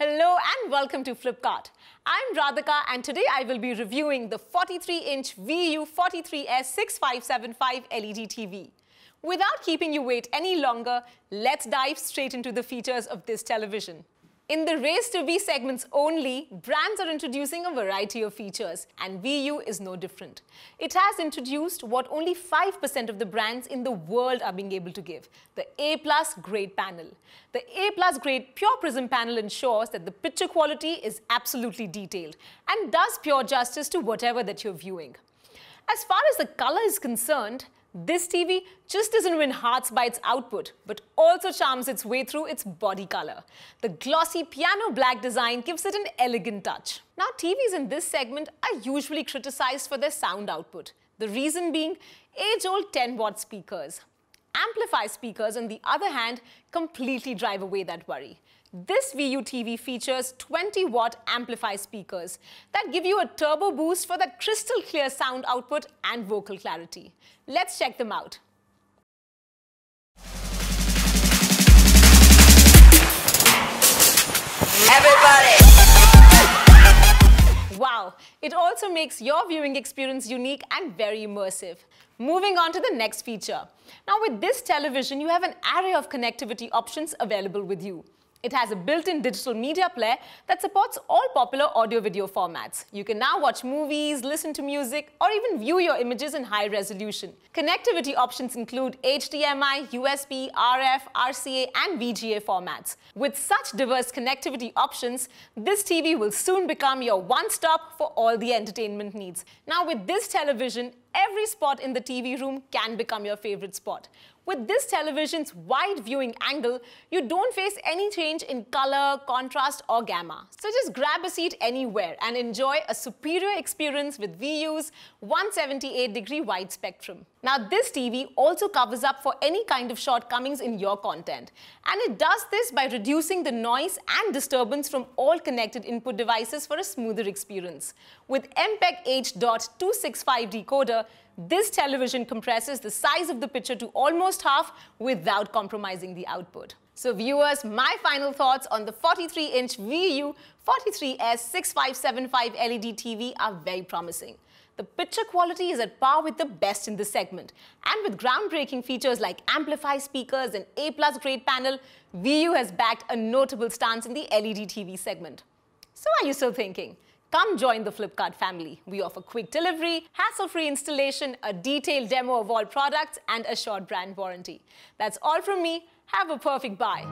Hello and welcome to Flipkart. I'm Radhika and today I will be reviewing the 43-inch VU 43S6575 LED TV. Without keeping you wait any longer, let's dive straight into the features of this television. In the race to V segments only, brands are introducing a variety of features, and VU is no different. It has introduced what only 5% of the brands in the world are being able to give, the A+ grade panel. The A+ grade pure prism panel ensures that the picture quality is absolutely detailed and does pure justice to whatever that you're viewing. As far as the color is concerned, this TV just doesn't win hearts by its output, but also charms its way through its body color. The glossy piano black design gives it an elegant touch. Now, TVs in this segment are usually criticized for their sound output. The reason being age-old 10-watt speakers. Amplify speakers, on the other hand, completely drive away that worry. This VU TV features 20-watt amplify speakers that give you a turbo boost for that crystal clear sound output and vocal clarity. Let's check them out. Everybody! Wow, it also makes your viewing experience unique and very immersive. Moving on to the next feature. Now with this television, you have an array of connectivity options available with you. It has a built-in digital media player that supports all popular audio-video formats. You can now watch movies, listen to music, or even view your images in high resolution. Connectivity options include HDMI, USB, RF, RCA, and VGA formats. With such diverse connectivity options, this TV will soon become your one-stop for all the entertainment needs. Now with this television, every spot in the TV room can become your favorite spot. With this television's wide viewing angle, you don't face any change in color, contrast, or gamma. So just grab a seat anywhere and enjoy a superior experience with VU's 178-degree wide spectrum. Now this TV also covers up for any kind of shortcomings in your content. And it does this by reducing the noise and disturbance from all connected input devices for a smoother experience. With MPEG H.265 decoder, this television compresses the size of the picture to almost half without compromising the output. So viewers, my final thoughts on the 43-inch VU 43S6575 LED TV are very promising. The picture quality is at par with the best in this segment. And with groundbreaking features like amplify speakers and A+ grade panel, VU has backed a notable stance in the LED TV segment. So are you still thinking? Come join the Flipkart family. We offer quick delivery, hassle-free installation, a detailed demo of all products, and assured brand warranty. That's all from me. Have a perfect buy.